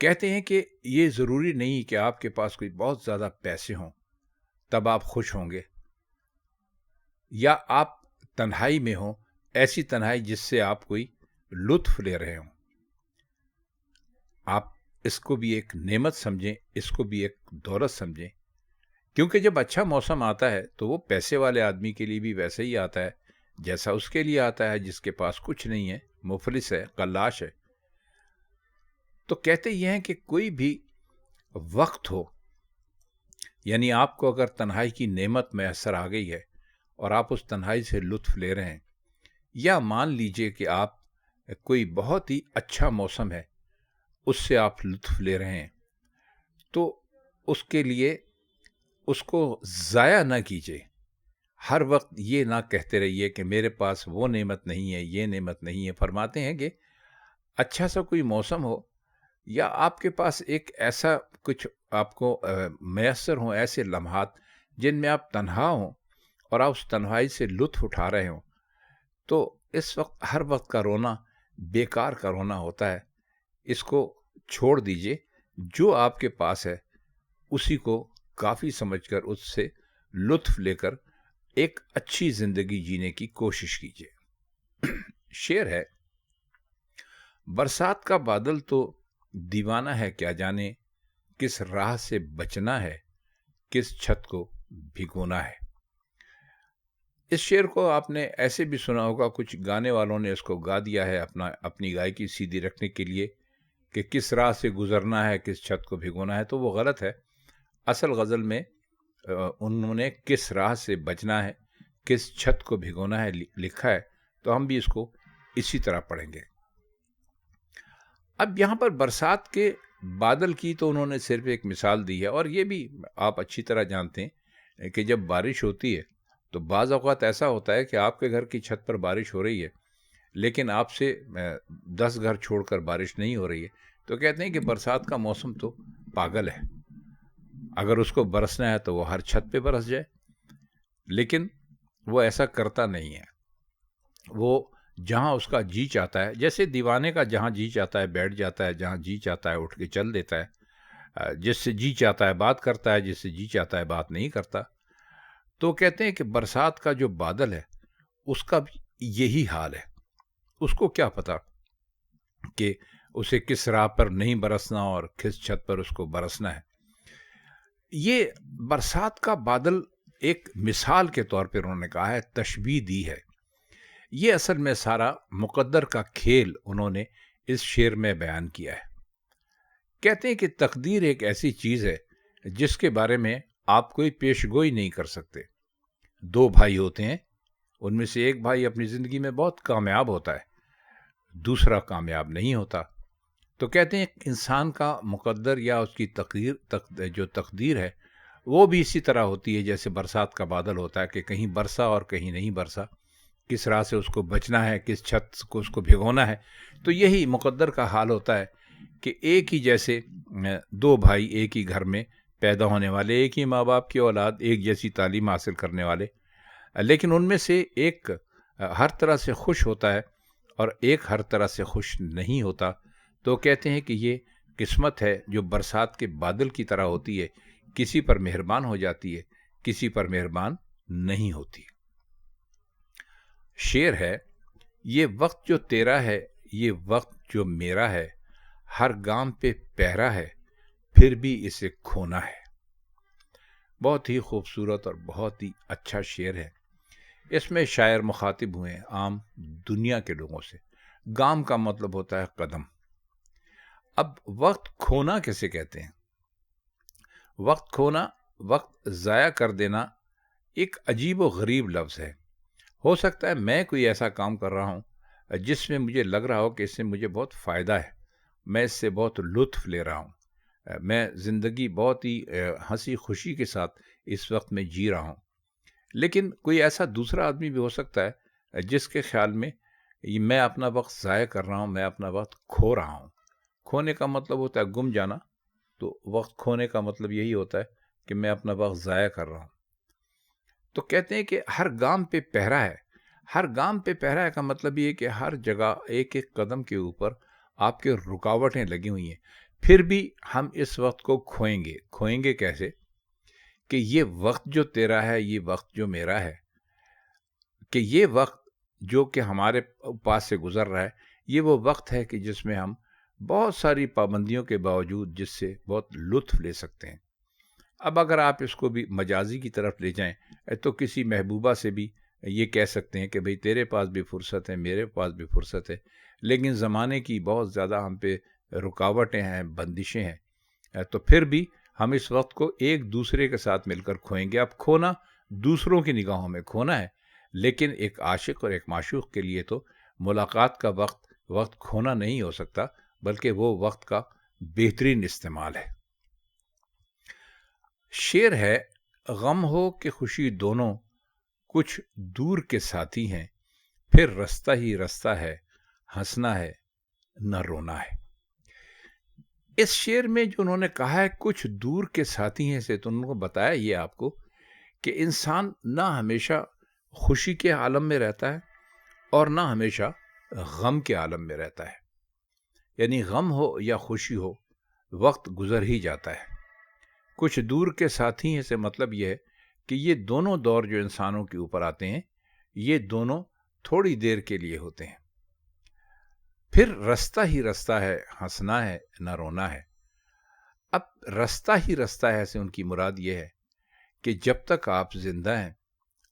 کہتے ہیں کہ یہ ضروری نہیں کہ آپ کے پاس کوئی بہت زیادہ پیسے ہوں تب آپ خوش ہوں گے، یا آپ تنہائی میں ہوں، ایسی تنہائی جس سے آپ کوئی لطف لے رہے ہوں۔ آپ اس کو بھی ایک نعمت سمجھیں، اس کو بھی ایک دولت سمجھیں، کیونکہ جب اچھا موسم آتا ہے تو وہ پیسے والے آدمی کے لیے بھی ویسے ہی آتا ہے جیسا اس کے لیے آتا ہے جس کے پاس کچھ نہیں ہے، مفلس ہے، قلاش ہے۔ تو کہتے یہ ہیں کہ کوئی بھی وقت ہو، یعنی آپ کو اگر تنہائی کی نعمت میسر آ گئی ہے اور آپ اس تنہائی سے لطف لے رہے ہیں، یا مان لیجئے کہ آپ کوئی بہت ہی اچھا موسم ہے اس سے آپ لطف لے رہے ہیں، تو اس کے لیے اس کو ضائع نہ کیجیے۔ ہر وقت یہ نہ کہتے رہیے کہ میرے پاس وہ نعمت نہیں ہے، یہ نعمت نہیں ہے۔ فرماتے ہیں کہ اچھا سا کوئی موسم ہو، یا آپ کے پاس ایک ایسا کچھ آپ کو میسر ہوں، ایسے لمحات جن میں آپ تنہا ہوں اور آپ اس تنہائی سے لطف اٹھا رہے ہوں، تو اس وقت ہر وقت کا رونا بیکار کا رونا ہوتا ہے۔ اس کو چھوڑ دیجئے، جو آپ کے پاس ہے اسی کو کافی سمجھ کر اس سے لطف لے کر ایک اچھی زندگی جینے کی کوشش کیجئے۔ شعر ہے، برسات کا بادل تو دیوانہ ہے، کیا جانے کس راہ سے بچنا ہے، کس چھت کو بھگونا ہے۔ اس شعر کو آپ نے ایسے بھی سنا ہوگا، کچھ گانے والوں نے اس کو گا دیا ہے اپنی گائیکی سیدھی رکھنے کے لیے کہ کس راہ سے گزرنا ہے، کس چھت کو بھگونا ہے، تو وہ غلط ہے۔ اصل غزل میں انہوں نے کس راہ سے بچنا ہے، کس چھت کو بھگونا ہے لکھا ہے، تو ہم بھی اس کو اسی طرح پڑھیں گے۔ اب یہاں پر برسات کے بادل کی تو انہوں نے صرف ایک مثال دی ہے، اور یہ بھی آپ اچھی طرح جانتے ہیں کہ جب بارش ہوتی ہے تو بعض اوقات ایسا ہوتا ہے کہ آپ کے گھر کی چھت پر بارش ہو رہی ہے لیکن آپ سے 10 گھر چھوڑ کر بارش نہیں ہو رہی ہے، تو کہتے ہیں کہ برسات کا موسم تو پاگل ہے، اگر اس کو برسنا ہے تو وہ ہر چھت پہ برس جائے، لیکن وہ ایسا کرتا نہیں ہے۔ وہ جہاں اس کا جی چاہتا ہے، جیسے دیوانے کا جہاں جی چاہتا ہے بیٹھ جاتا ہے، جہاں جی چاہتا ہے اٹھ کے چل دیتا ہے، جس سے جی چاہتا ہے بات کرتا ہے، جس سے جی چاہتا ہے بات نہیں کرتا۔ تو کہتے ہیں کہ برسات کا جو بادل ہے اس کا بھی یہی حال ہے، اس کو کیا پتا کہ اسے کس راہ پر نہیں برسنا اور کس چھت پر اس کو برسنا ہے۔ یہ برسات کا بادل ایک مثال کے طور پر انہوں نے کہا ہے، تشبیہ دی ہے۔ یہ اصل میں سارا مقدر کا کھیل انہوں نے اس شعر میں بیان کیا ہے۔ کہتے ہیں کہ تقدیر ایک ایسی چیز ہے جس کے بارے میں آپ کوئی پیش گوئی نہیں کر سکتے۔ 2 بھائی ہوتے ہیں، ان میں سے ایک بھائی اپنی زندگی میں بہت کامیاب ہوتا ہے، دوسرا کامیاب نہیں ہوتا۔ تو کہتے ہیں انسان کا مقدر یا اس کی جو تقدیر ہے وہ بھی اسی طرح ہوتی ہے جیسے برسات کا بادل ہوتا ہے کہ کہیں برسا اور کہیں نہیں برسا، کس راہ سے اس کو بچنا ہے، کس چھت کو اس کو بھگونا ہے۔ تو یہی مقدر کا حال ہوتا ہے کہ ایک ہی جیسے 2 بھائی ایک ہی گھر میں پیدا ہونے والے، ایک ہی ماں باپ کی اولاد، ایک جیسی تعلیم حاصل کرنے والے، لیکن ان میں سے ایک ہر طرح سے خوش ہوتا ہے اور ایک ہر طرح سے خوش نہیں ہوتا۔ تو کہتے ہیں کہ یہ قسمت ہے جو برسات کے بادل کی طرح ہوتی ہے، کسی پر مہربان ہو جاتی ہے، کسی پر مہربان نہیں ہوتی۔ شعر ہے، یہ وقت جو تیرا ہے، یہ وقت جو میرا ہے، ہر گام پہ پہرا ہے، پھر بھی اسے کھونا ہے۔ بہت ہی خوبصورت اور بہت ہی اچھا شعر ہے۔ اس میں شاعر مخاطب ہوئے ہیں عام دنیا کے لوگوں سے۔ گام کا مطلب ہوتا ہے قدم۔ اب وقت کھونا کیسے کہتے ہیں؟ وقت کھونا، وقت ضائع کر دینا ایک عجیب و غریب لفظ ہے۔ ہو سکتا ہے میں کوئی ایسا کام کر رہا ہوں جس میں مجھے لگ رہا ہو کہ اس سے مجھے بہت فائدہ ہے، میں اس سے بہت لطف لے رہا ہوں، میں زندگی بہت ہی ہنسی خوشی کے ساتھ اس وقت میں جی رہا ہوں، لیکن کوئی ایسا دوسرا آدمی بھی ہو سکتا ہے جس کے خیال میں میں اپنا وقت ضائع کر رہا ہوں، میں اپنا وقت کھو رہا ہوں۔ کھونے کا مطلب ہوتا ہے گم جانا، تو وقت کھونے کا مطلب یہی ہوتا ہے کہ میں اپنا وقت ضائع کر رہا ہوں۔ تو کہتے ہیں کہ ہر گام پہ پہرا ہے۔ ہر گام پہ پہرا ہے کا مطلب یہ کہ ہر جگہ ایک ایک قدم کے اوپر آپ کے رکاوٹیں لگی ہوئی ہیں، پھر بھی ہم اس وقت کو کھوئیں گے کیسے؟ کہ یہ وقت جو تیرا ہے، یہ وقت جو میرا ہے، کہ یہ وقت جو کہ ہمارے پاس سے گزر رہا ہے، یہ وہ وقت ہے کہ جس میں ہم بہت ساری پابندیوں کے باوجود جس سے بہت لطف لے سکتے ہیں۔ اب اگر آپ اس کو بھی مجازی کی طرف لے جائیں تو کسی محبوبہ سے بھی یہ کہہ سکتے ہیں کہ بھئی تیرے پاس بھی فرصت ہے، میرے پاس بھی فرصت ہے، لیکن زمانے کی بہت زیادہ ہم پہ رکاوٹیں ہیں، بندشیں ہیں، تو پھر بھی ہم اس وقت کو ایک دوسرے کے ساتھ مل کر کھوئیں گے۔ اب کھونا دوسروں کی نگاہوں میں کھونا ہے، لیکن ایک عاشق اور ایک معشوق کے لیے تو ملاقات کا وقت کھونا نہیں ہو سکتا، بلکہ وہ وقت کا بہترین استعمال ہے۔ شعر ہے، غم ہو کہ خوشی دونوں کچھ دور کے ساتھی ہیں، پھر رستہ ہی رستہ ہے، ہنسنا ہے نہ رونا ہے۔ اس شعر میں جو انہوں نے کہا ہے کچھ دور کے ساتھی ہیں سے، تو انہوں نے بتایا یہ آپ کو کہ انسان نہ ہمیشہ خوشی کے عالم میں رہتا ہے اور نہ ہمیشہ غم کے عالم میں رہتا ہے، یعنی غم ہو یا خوشی ہو، وقت گزر ہی جاتا ہے۔ کچھ دور کے ساتھی ہیں سے مطلب یہ ہے کہ یہ دونوں دور جو انسانوں کے اوپر آتے ہیں، یہ دونوں تھوڑی دیر کے لیے ہوتے ہیں۔ پھر رستہ ہی رستہ ہے، ہنسنا ہے نہ رونا ہے۔ اب رستہ ہی رستہ ہے سے ان کی مراد یہ ہے کہ جب تک آپ زندہ ہیں،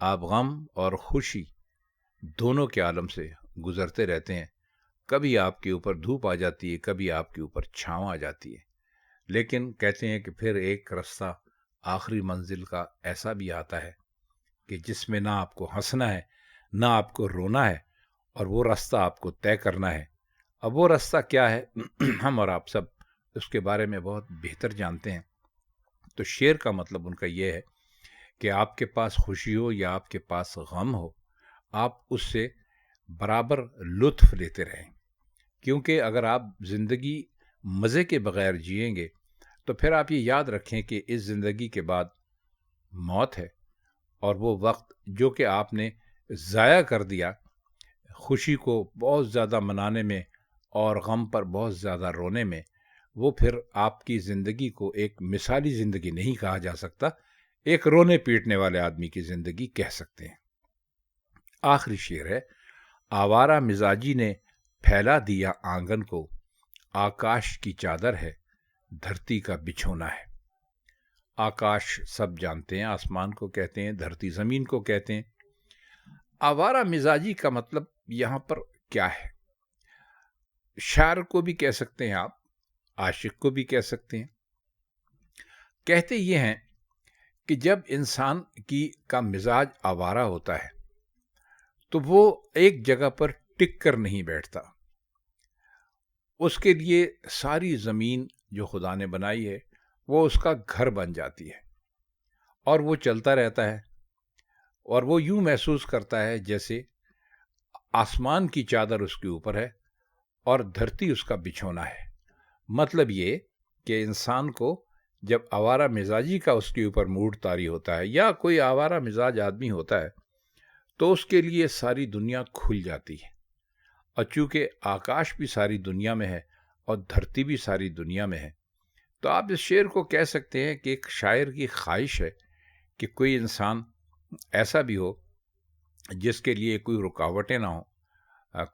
آپ غم اور خوشی دونوں کے عالم سے گزرتے رہتے ہیں۔ کبھی آپ کے اوپر دھوپ آ جاتی ہے، کبھی آپ کے اوپر چھاؤں آ جاتی ہے، لیکن کہتے ہیں کہ پھر ایک رستہ آخری منزل کا ایسا بھی آتا ہے کہ جس میں نہ آپ کو ہنسنا ہے نہ آپ کو رونا ہے، اور وہ رستہ آپ کو طے کرنا ہے۔ اب وہ رستہ کیا ہے ہم اور آپ سب اس کے بارے میں بہت بہتر جانتے ہیں۔ تو شعر کا مطلب ان کا یہ ہے کہ آپ کے پاس خوشی ہو یا آپ کے پاس غم ہو، آپ اس سے برابر لطف لیتے رہیں، کیونکہ اگر آپ زندگی مزے کے بغیر جئیں گے تو پھر آپ یہ یاد رکھیں کہ اس زندگی کے بعد موت ہے، اور وہ وقت جو کہ آپ نے ضائع کر دیا خوشی کو بہت زیادہ منانے میں اور غم پر بہت زیادہ رونے میں، وہ پھر آپ کی زندگی کو ایک مثالی زندگی نہیں کہا جا سکتا، ایک رونے پیٹنے والے آدمی کی زندگی کہہ سکتے ہیں۔ آخری شعر ہے، آوارہ مزاجی نے پھیلا دیا آنگن کو، آکاش کی چادر ہے، دھرتی کا بچھونا ہے۔ آکاش سب جانتے ہیں، آسمان کو کہتے ہیں، دھرتی زمین کو کہتے ہیں۔ آوارہ مزاجی کا مطلب یہاں پر کیا ہے؟ شاعر کو بھی کہہ سکتے ہیں آپ، عاشق کو بھی کہہ سکتے ہیں۔ کہتے یہ ہیں کہ جب انسان کا مزاج آوارہ ہوتا ہے تو وہ ایک جگہ پر ٹک کر نہیں بیٹھتا، اس کے لیے ساری زمین جو خدا نے بنائی ہے وہ اس کا گھر بن جاتی ہے، اور وہ چلتا رہتا ہے، اور وہ یوں محسوس کرتا ہے جیسے آسمان کی چادر اس کے اوپر ہے اور دھرتی اس کا بچھونا ہے۔ مطلب یہ کہ انسان کو جب آوارہ مزاجی کا اس کے اوپر موڈ طاری ہوتا ہے، یا کوئی آوارہ مزاج آدمی ہوتا ہے، تو اس کے لیے ساری دنیا کھل جاتی ہے، اور چونکہ آکاش بھی ساری دنیا میں ہے اور دھرتی بھی ساری دنیا میں ہے، تو آپ اس شعر کو کہہ سکتے ہیں کہ ایک شاعر کی خواہش ہے کہ کوئی انسان ایسا بھی ہو جس کے لیے کوئی رکاوٹیں نہ ہوں،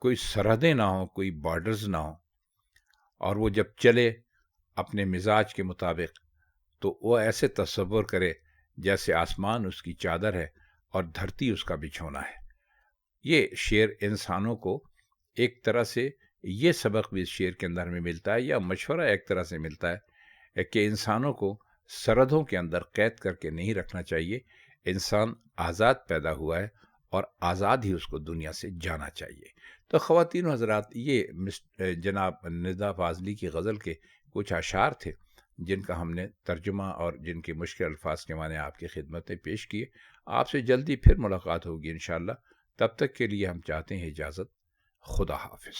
کوئی سرحدیں نہ ہوں، کوئی بارڈرز نہ ہوں، اور وہ جب چلے اپنے مزاج کے مطابق تو وہ ایسے تصور کرے جیسے آسمان اس کی چادر ہے اور دھرتی اس کا بچھونا ہے۔ یہ شعر انسانوں کو ایک طرح سے یہ سبق بھی اس شعر کے اندر میں ملتا ہے، یا مشورہ ایک طرح سے ملتا ہے کہ انسانوں کو سرحدوں کے اندر قید کر کے نہیں رکھنا چاہیے۔ انسان آزاد پیدا ہوا ہے اور آزاد ہی اس کو دنیا سے جانا چاہیے۔ تو خواتین و حضرات، یہ جناب ندا فاضلی کی غزل کے کچھ اشعار تھے جن کا ہم نے ترجمہ اور جن کے مشکل الفاظ کے معنی آپ کی خدمت میں پیش کیے۔ آپ سے جلدی پھر ملاقات ہوگی انشاءاللہ، تب تک کے لیے ہم چاہتے ہیں اجازت۔ خدا حافظ۔